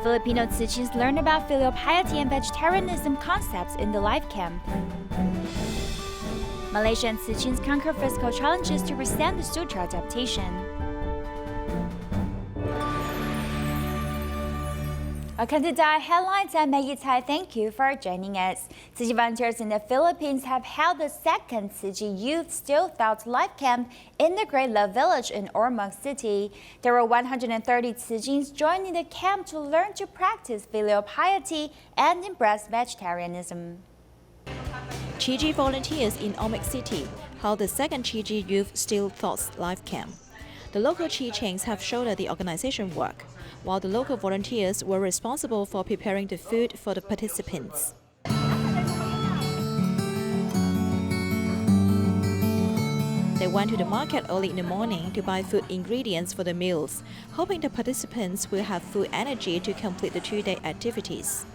Filipino Tzu Chings learn about filial piety and vegetarianism concepts in the life camp. Malaysian Tzu Chings conquer physical challenges to withstand the sutra adaptation. Welcome to DaAi Headlines. I'm Maggie Tsai. Thank you for joining us. Tzu Chi volunteers in the Philippines have held the second Tzu Chi Youth Still Thoughts Life Camp in the Great Love Village in Ormoc City. There were 130 Tzu Chings joining the camp to learn to practice filial piety and embrace vegetarianism. Tzu Chi volunteers in Ormoc City held the second Tzu Chi Youth Still Thoughts Life Camp. The local Tzu Chings have shouldered the organization work, while the local volunteers were responsible for preparing the food for the participants. They went to the market early in the morning to buy food ingredients for the meals, hoping the participants will have food energy to complete the two-day activities.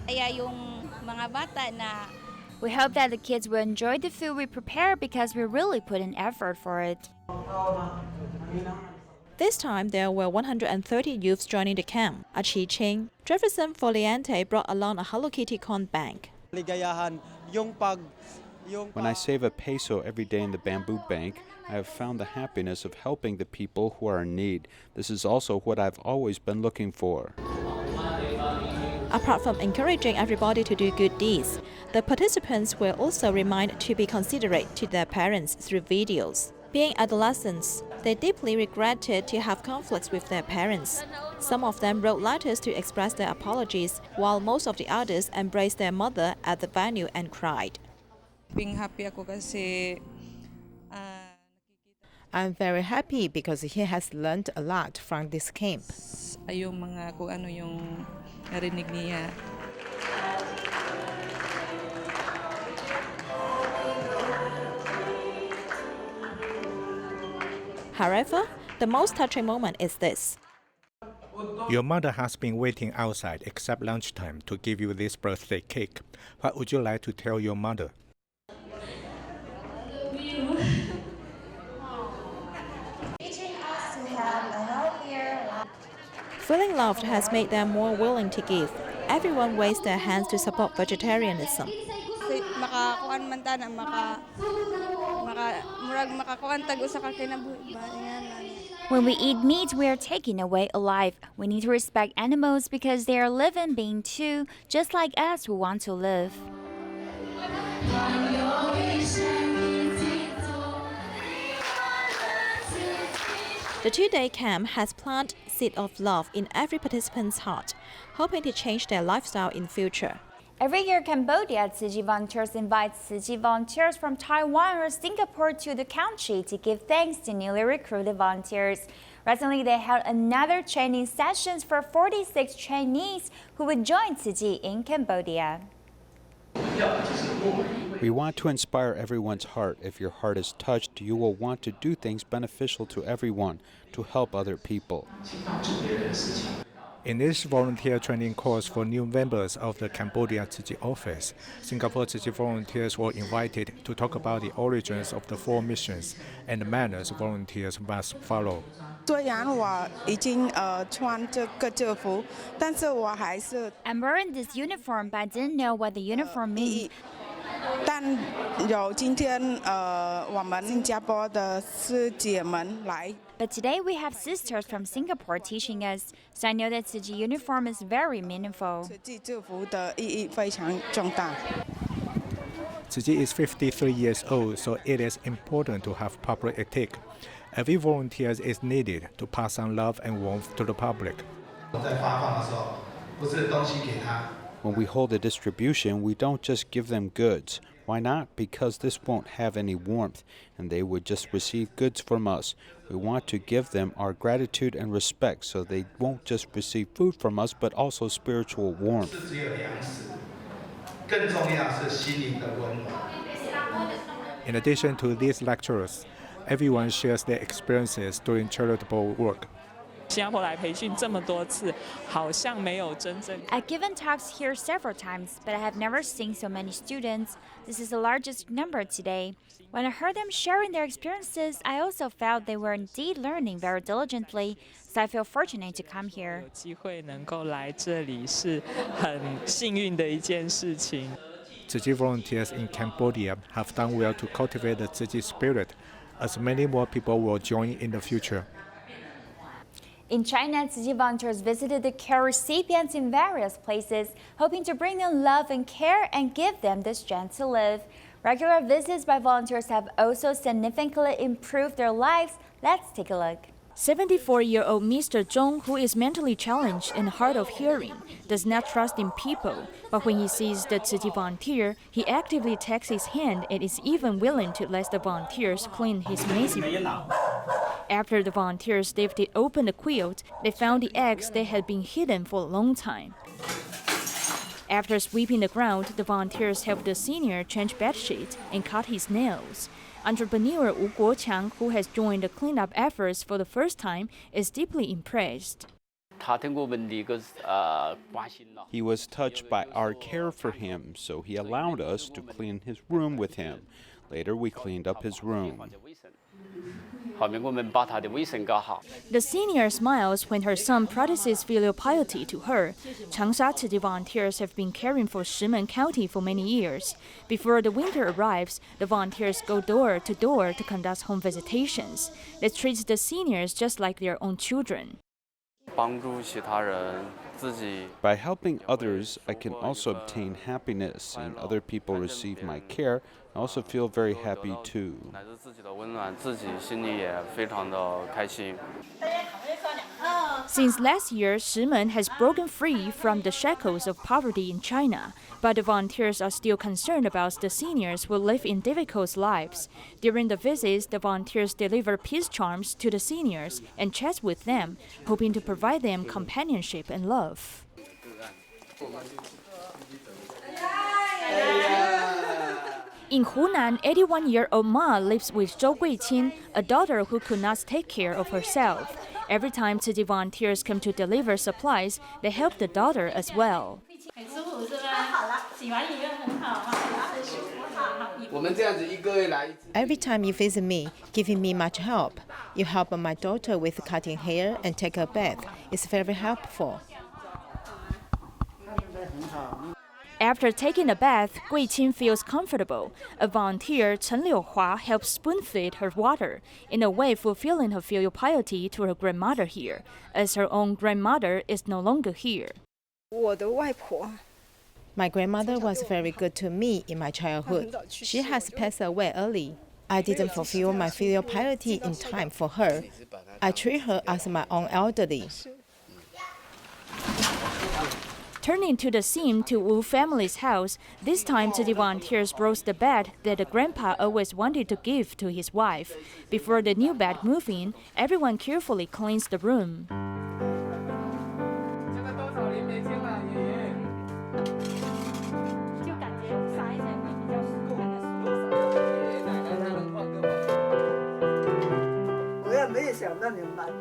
We hope that the kids will enjoy the food we prepare because we really put in effort for it. This time, there were 130 youths joining the camp. A Tzu Ching, Jefferson Foliante, brought along a Hello Kitty corn bank. When I save a peso every day in the bamboo bank, I have found the happiness of helping the people who are in need. This is also what I've always been looking for. Apart from encouraging everybody to do good deeds, the participants were also reminded to be considerate to their parents through videos. Being adolescents, they deeply regretted to have conflicts with their parents. Some of them wrote letters to express their apologies, while most of the others embraced their mother at the venue and cried. I'm very happy because he has learned a lot from this camp. However, the most touching moment is this. Your mother has been waiting outside except lunchtime to give you this birthday cake. What would you like to tell your mother? Feeling loved has made them more willing to give. Everyone raised their hands to support vegetarianism. When we eat meat, we are taking away a life. We need to respect animals because they are living beings too, just like us who want to live. The two-day camp has planted seed of love in every participant's heart, hoping to change their lifestyle in future. Every year, Cambodia Tzu Chi volunteers invite Tzu Chi volunteers from Taiwan or Singapore to the country to give thanks to newly recruited volunteers. Recently, they held another training sessions for 46 trainees who would join Tzu Chi in Cambodia. We want to inspire everyone's heart. If your heart is touched, you will want to do things beneficial to everyone, to help other people. In this volunteer training course for new members of the Cambodia Tzu Chi office, Singapore Tzu Chi volunteers were invited to talk about the origins of the 4 missions and the manners volunteers must follow. I'm wearing this uniform, but I didn't know what the uniform means. But today we have sisters from Singapore teaching us, so I know that Tzu Chi uniform is very meaningful. Tzu Chi is 53 years old, so it is important to have public ethic. Every volunteer is needed to pass on love and warmth to the public. When we hold a distribution, we don't just give them goods. Why not? Because this won't have any warmth, and they would just receive goods from us. We want to give them our gratitude and respect, so they won't just receive food from us, but also spiritual warmth. In addition to these lectures, everyone shares their experiences doing charitable work. I've given talks here several times, but I have never seen so many students. This is the largest number today. When I heard them sharing their experiences, I also felt they were indeed learning very diligently, so I feel fortunate to come here. Tzu Chi volunteers in Cambodia have done well to cultivate the Tzu Chi spirit, as many more people will join in the future. In China, Tzu Chi volunteers visited the care recipients in various places, hoping to bring them love and care and give them the strength to live. Regular visits by volunteers have also significantly improved their lives. Let's take a look. 74-year-old Mr. Zhong, who is mentally challenged and hard of hearing, does not trust in people. But when he sees the Tzu Chi volunteer, he actively takes his hand and is even willing to let the volunteers clean his messy room. After the volunteers lifted open the quilt, they found the eggs that had been hidden for a long time. After sweeping the ground, the volunteers helped the senior change bedsheets and cut his nails. Entrepreneur Wu Guoqiang, who has joined the cleanup efforts for the first time, is deeply impressed. He was touched by our care for him, so he allowed us to clean his room with him. Later, we cleaned up his room. The senior smiles when her son practices filial piety to her. Changsha Tzu Chi volunteers have been caring for Shimen County for many years. Before the winter arrives, the volunteers go door to door to conduct home visitations. They treat the seniors just like their own children. By helping others, I can also obtain happiness, and other people receive my care. I also feel very happy too. Since last year, Shimen has broken free from the shackles of poverty in China, but the volunteers are still concerned about the seniors who live in difficult lives. During the visits, the volunteers deliver peace charms to the seniors and chat with them, hoping to provide them companionship and love. In Hunan, 81-year-old Ma lives with Zhou Guiqin, a daughter who could not take care of herself. Every time Tzu Chi volunteers come to deliver supplies, they help the daughter as well. Every time you visit me, giving me much help. You help my daughter with cutting hair and take a bath. It's very helpful. After taking a bath, Guiqin feels comfortable. A volunteer, Chen Liuhua, helps spoon-feed her water, in a way fulfilling her filial piety to her grandmother here, as her own grandmother is no longer here. My grandmother was very good to me in my childhood. She has passed away early. I didn't fulfill my filial piety in time for her. I treat her as my own elderly. Turning to the scene to Wu family's house, this time Tzu Chi volunteers brought the bed that the grandpa always wanted to give to his wife. Before the new bed moved in, everyone carefully cleans the room.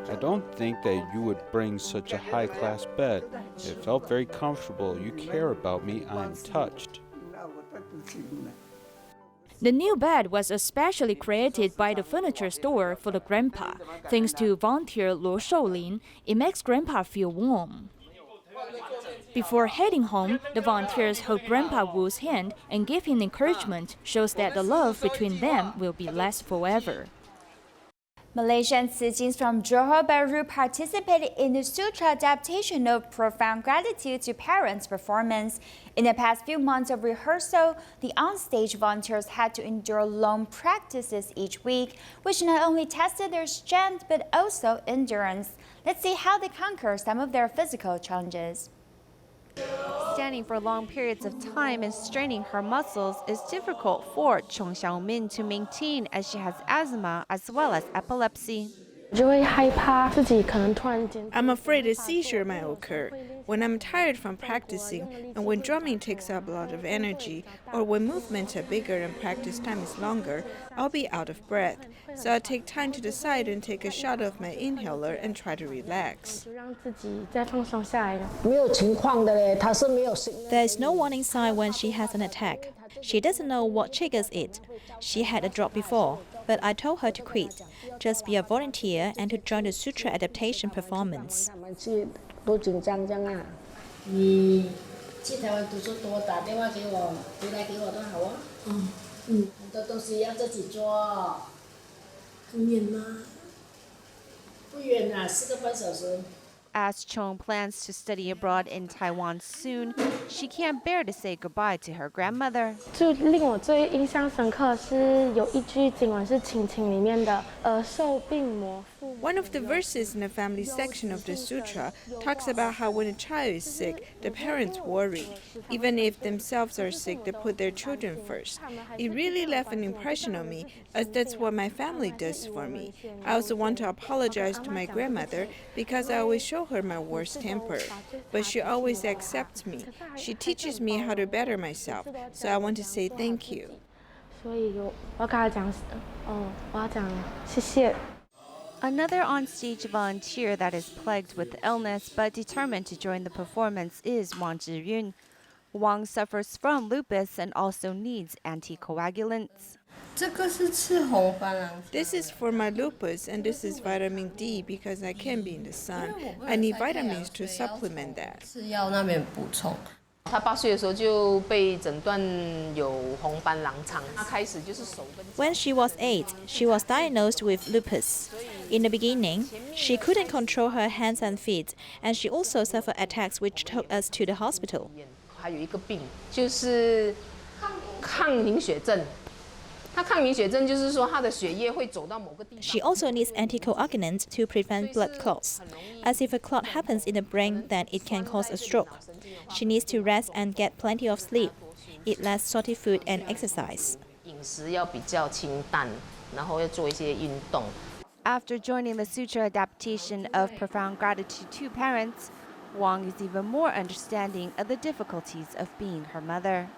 I don't think that you would bring such a high-class bed. It felt very comfortable. You care about me. I am touched. The new bed was especially created by the furniture store for the grandpa. Thanks to volunteer Luo Shoulin, it makes grandpa feel warm. Before heading home, the volunteers hold Grandpa Wu's hand and give him encouragement, shows that the love between them will be last forever. Malaysian Tzu Chings from Johor Bahru participated in the sutra adaptation of profound gratitude to parents' performance. In the past few months of rehearsal, the onstage volunteers had to endure long practices each week, which not only tested their strength but also endurance. Let's see how they conquer some of their physical challenges. Standing for long periods of time and straining her muscles is difficult for Chong Xiaomin to maintain, as she has asthma as well as epilepsy. I'm afraid a seizure might occur when I'm tired from practicing and when drumming takes up a lot of energy, or when movements are bigger and practice time is longer, I'll be out of breath. So I'll take time to decide and take a shot of my inhaler and try to relax. There is no warning sign when she has an attack. She doesn't know what triggers it. She had a drop before, but I told her to quit, just be a volunteer and to join the sutra adaptation performance. As Chong plans to study abroad in Taiwan soon, she can't bear to say goodbye to her grandmother. 就令我最印象深刻是有一句经文是《情》里面的受病魔父。 One of the verses in the family section of the sutra talks about how when a child is sick, the parents worry. Even if themselves are sick, they put their children first. It really left an impression on me, as that's what my family does for me. I also want to apologize to my grandmother because I always show her my worst temper, but she always accepts me. She teaches me how to better myself, so I want to say thank you. 所以我要跟他讲，我要讲谢谢。 Another onstage volunteer that is plagued with illness but determined to join the performance is Wang Zhiyun. Wang suffers from lupus and also needs anticoagulants. This is for my lupus, and this is vitamin D because I can't be in the sun. I need vitamins to supplement that. 他8岁的时候就被诊断有红斑狼疮，他开始就是手跟。 When she was 8, she was diagnosed with lupus. In the beginning, she couldn't control her hands and feet, and she also suffered attacks which took us to the hospital. 还有一个病就是抗凝血症。 他抗凝血症就是说，他的血液会走到某个地方。 She also needs anticoagulants to prevent blood clots, as if a clot happens in the brain, then it can cause a stroke. She needs to rest and get plenty of sleep, eat less salty food and exercise. 饮食要比较清淡，然后要做一些运动。 After joining the sutra adaptation of profound gratitude to parents, Wang is even more understanding of the difficulties of being her mother.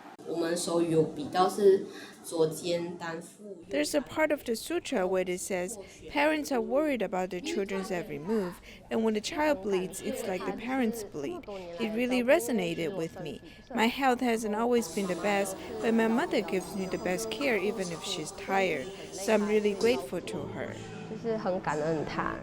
There's a part of the sutra where it says, parents are worried about their children's every move, and when the child bleeds, it's like the parents bleed. It really resonated with me. My health hasn't always been the best, but my mother gives me the best care even if she's tired, so I'm really grateful to her. 就是很感恩他。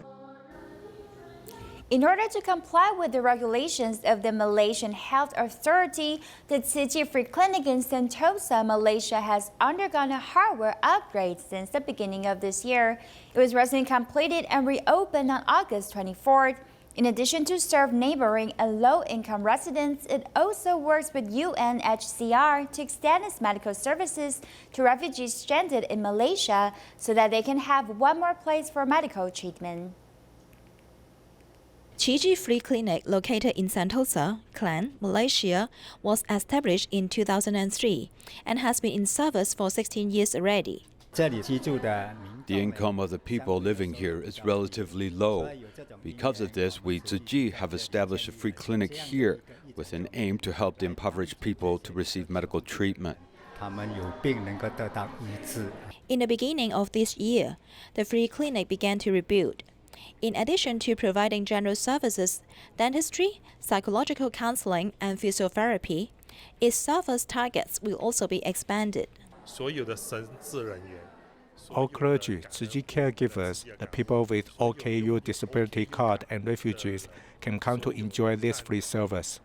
In order to comply with the regulations of the Malaysian Health Authority, the Tzu Chi Free Clinic in Sentosa, Malaysia has undergone a hardware upgrade since the beginning of this year. It was recently completed and reopened on August 24th. In addition to serve neighboring and low-income residents, it also works with UNHCR to extend its medical services to refugees stranded in Malaysia so that they can have one more place for medical treatment. Tzu Chi Free Clinic, located in Sentosa, Klang, Malaysia, was established in 2003 and has been in service for 16 years already. The income of the people living here is relatively low. Because of this, we Tzu Chi have established a free clinic here with an aim to help the impoverished people to receive medical treatment. In the beginning of this year, the free clinic began to rebuild. In addition to providing general services, dentistry, psychological counseling, and physiotherapy, its service targets will also be expanded. All clergy, Tzu Chi caregivers, the people with OKU disability card, and refugees can come to enjoy this free service.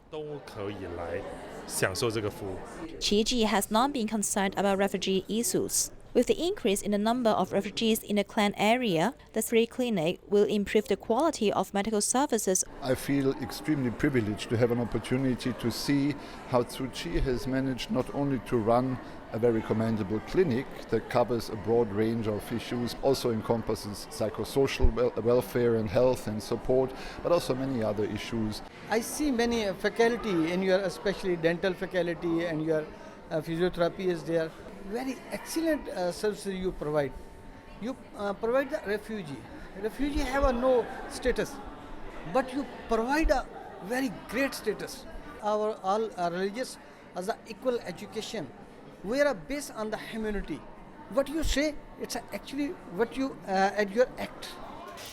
Tzu Chi has not been concerned about refugee issues. With the increase in the number of refugees in the Klang area, the free clinic will improve the quality of medical services. I feel extremely privileged to have an opportunity to see how Tzu Chi has managed not only to run a very commendable clinic that covers a broad range of issues, also encompasses psychosocial welfare and health and support, but also many other issues. I see many faculty in your, especially dental faculty, and your physiotherapy is there. Very excellent services you provide. You provide the refugee Refugee have a no status, but you provide a very great status. Our all religious as a equal education. We are based on the humanity. What you say, it's actually what you at your act.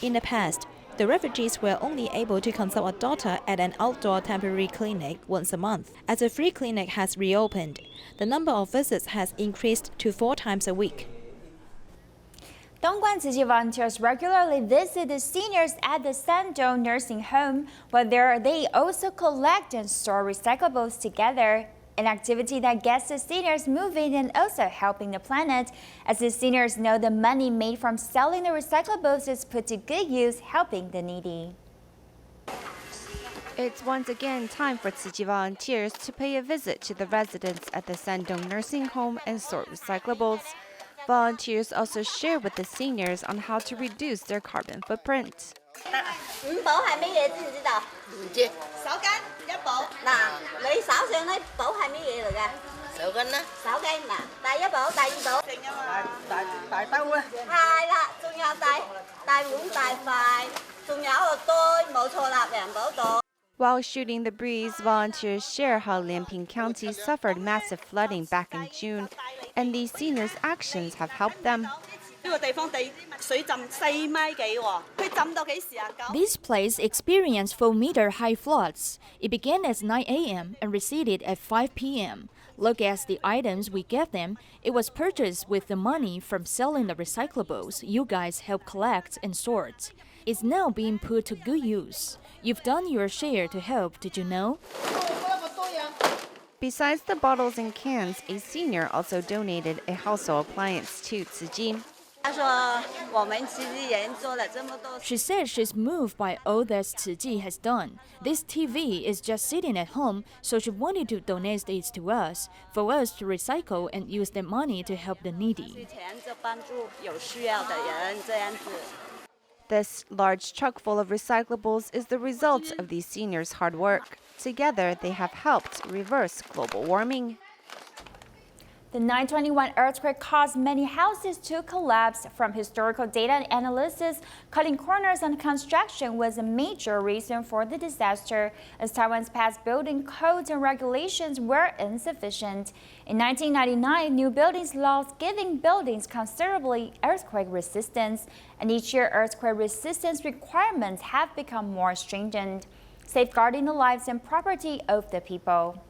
In the past, the refugees were only able to consult a doctor at an outdoor temporary clinic once a month. As a free clinic has reopened, the number of visits has increased to 4 times a week. Dongguan Tzu Chi volunteers regularly visit the seniors at the Sandong nursing home, but there they also collect and store recyclables together, an activity that gets the seniors moving and also helping the planet, as the seniors know the money made from selling the recyclables is put to good use, helping the needy. It's once again time for Tzu Chi volunteers to pay a visit to the residents at the Sandong nursing home and sort recyclables. Volunteers also share with the seniors on how to reduce their carbon footprint. 5寶係乜嘢知唔知道？唔知。手巾1寶。嗱，你手上呢寶係乜嘢嚟㗎？手巾啦。手巾嗱，第1寶、第2寶。正啊嘛。大兜啊。係啦，仲有大碗、大筷，仲有個袋，冇錯啦，兩寶袋。 While shooting the breeze, volunteers share how Lianping County suffered massive flooding back in June, and these seniors' actions have helped them. This place experienced 4-meter-high floods. It began at 9 a.m. and receded at 5 p.m. Look at the items we gave them. It was purchased with the money from selling the recyclables you guys help collect and sort. It's now being put to good use. You've done your share to help, did you know? Besides the bottles and cans, a senior also donated a household appliance to Tzu Chi. She said she's moved by all that Tzu Chi has done. This TV is just sitting at home, so she wanted to donate it to us, for us to recycle and use the money to help the needy. This large truck full of recyclables is the result of these seniors' hard work. Together, they have helped reverse global warming. The 9/21 earthquake caused many houses to collapse. From historical data and analysis, cutting corners on construction was a major reason for the disaster, as Taiwan's past building codes and regulations were insufficient. In 1999, new buildings laws giving buildings considerably earthquake resistance, and each year earthquake resistance requirements have become more stringent, safeguarding the lives and property of the people.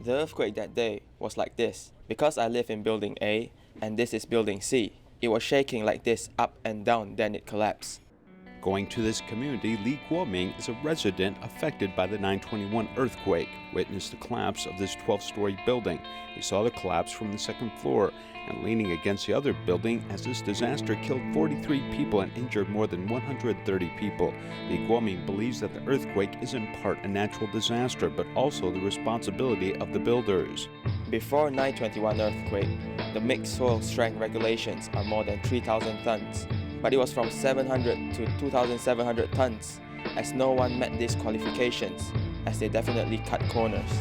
The earthquake that day was like this. Because I live in building A and this is building C, it was shaking like this up and down, then it collapsed. Going to this community, Li Guoming is a resident affected by the 9/21 earthquake, witnessed the collapse of this 12-story building. He saw the collapse from the second floor and leaning against the other building as this disaster killed 43 people and injured more than 130 people. Li Guoming believes that the earthquake is in part a natural disaster, but also the responsibility of the builders. Before 9/21 earthquake, the mixed soil strength regulations are more than 3,000 tons, but it was from 700 to 2,700 tons, as no one met these qualifications, as they definitely cut corners.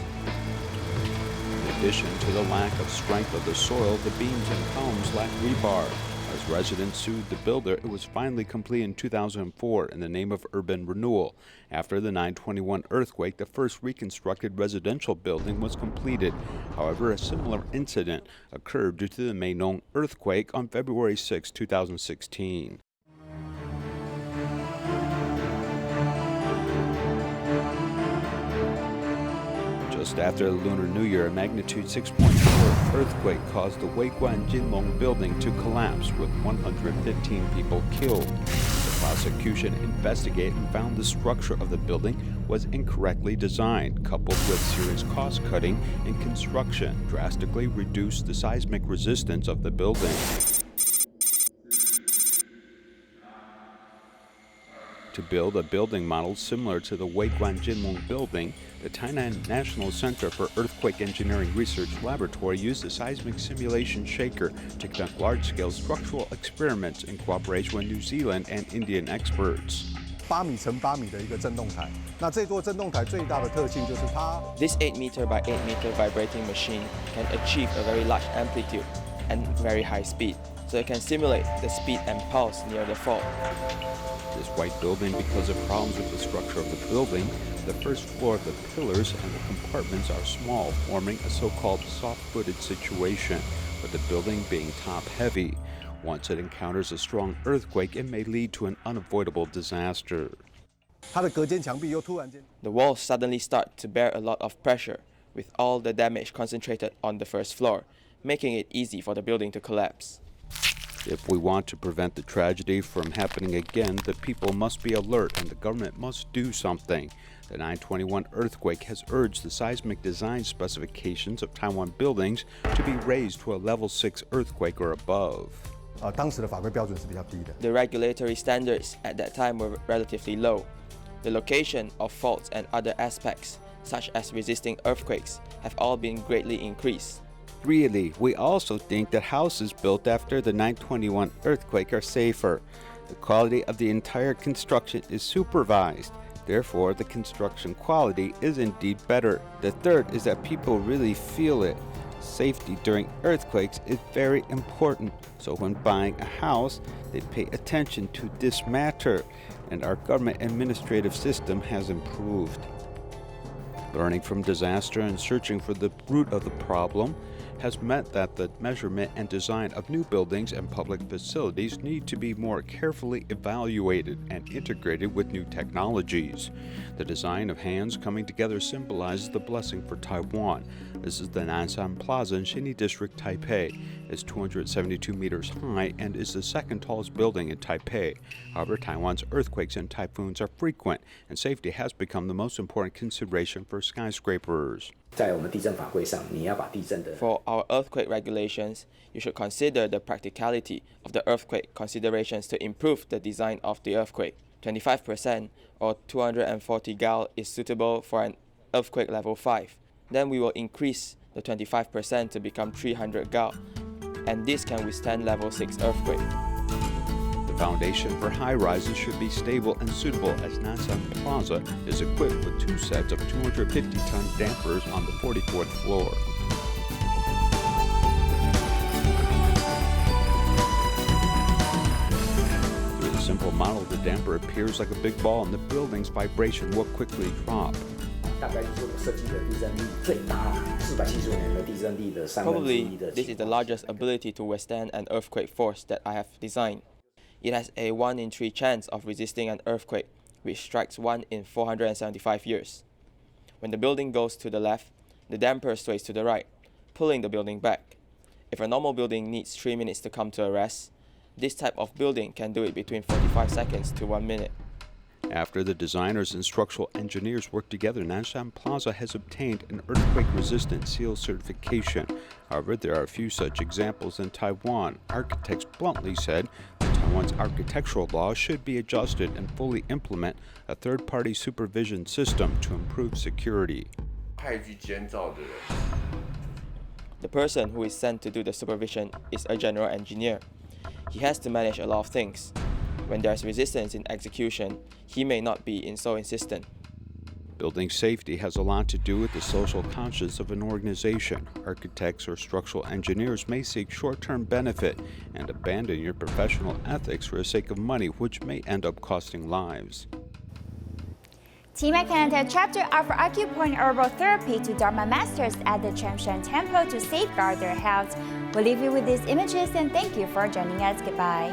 In addition to the lack of strength of the soil, the beams and columns lack rebar. As residents sued the builder, it was finally complete in 2004 in the name of urban renewal. After the 9/21 earthquake, the first reconstructed residential building was completed. However, a similar incident occurred due to the Meinong earthquake on February 6, 2016. Just after the Lunar New Year, a magnitude 6.4 earthquake caused the Weiguan Jinlong building to collapse, with 115 people killed. The prosecution investigated and found the structure of the building was incorrectly designed, coupled with serious cost-cutting in construction, drastically reduced the seismic resistance of the building. To build a building model similar to the Weiguan Jinmeng building, the Tainan National Center for Earthquake Engineering Research Laboratory used a seismic simulation shaker to conduct large-scale structural experiments in cooperation with New Zealand and Indian experts. 8米乘8米的一个振动台，那这座振动台最大的特性就是它。This 8-meter by 8-meter vibrating machine can achieve a very large amplitude and very high speed, so it can simulate the speed and pulse near the fault. This white building, because of problems with the structure of the building, the first floor of the pillars and the compartments are small, forming a so-called soft-footed situation, with the building being top-heavy. Once it encounters a strong earthquake, it may lead to an unavoidable disaster. The walls suddenly start to bear a lot of pressure, with all the damage concentrated on the first floor, making it easy for the building to collapse. If we want to prevent the tragedy from happening again, the people must be alert and the government must do something. The 9/21 earthquake has urged the seismic design specifications of Taiwan buildings to be raised to a level 6 earthquake or above. 当时的法规标准是比较低的。The regulatory standards at that time were relatively low. The location of faults and other aspects, such as resisting earthquakes, have all been greatly increased. Really, we also think that houses built after the 9/21 earthquake are safer. The quality of the entire construction is supervised. Therefore, the construction quality is indeed better. The third is that people really feel it. Safety during earthquakes is very important, so when buying a house, they pay attention to this matter, and our government administrative system has improved. Learning from disaster and searching for the root of the problem has meant that the measurement and design of new buildings and public facilities need to be more carefully evaluated and integrated with new technologies. The design of hands coming together symbolizes the blessing for Taiwan. This is the Nanshan Plaza in Xinyi District, Taipei. It's 272 meters high and is the second tallest building in Taipei. However, Taiwan's earthquakes and typhoons are frequent, and safety has become the most important consideration for skyscrapers. For our earthquake regulations, you should consider the practicality of the earthquake considerations to improve the design of the earthquake. 25% or 240 gal is suitable for an earthquake level 5. Then we will increase the 25% to become 300 gal, and this can withstand level 6 earthquake. The foundation for high-rises should be stable and suitable, as Nanshan Plaza is equipped with 2 sets of 250-ton dampers on the 44th floor. Through the simple model, the damper appears like a big ball and the building's vibration will quickly drop. Probably, this is the largest ability to withstand an earthquake force that I have designed. It has a 1 in 3 chance of resisting an earthquake, which strikes 1 in 475 years. When the building goes to the left, the damper sways to the right, pulling the building back. If a normal building needs 3 minutes to come to a rest, this type of building can do it between 45 seconds to 1 minute. After the designers and structural engineers worked together, Nanshan Plaza has obtained an earthquake-resistant seal certification. However, there are a few such examples in Taiwan. Architects bluntly said that Taiwan's architectural laws should be adjusted and fully implement a third-party supervision system to improve security. The person who is sent to do the supervision is a general engineer. He has to manage a lot of things. When there is resistance in execution, he may not be so insistent. Building safety has a lot to do with the social conscience of an organization. Architects or structural engineers may seek short-term benefit and abandon your professional ethics for the sake of money, which may end up costing lives. Team at Canada chapter offer acupoint herbal therapy to Dharma masters at the Chamshan Temple to safeguard their health. We'll leave you with these images and thank you for joining us. Goodbye.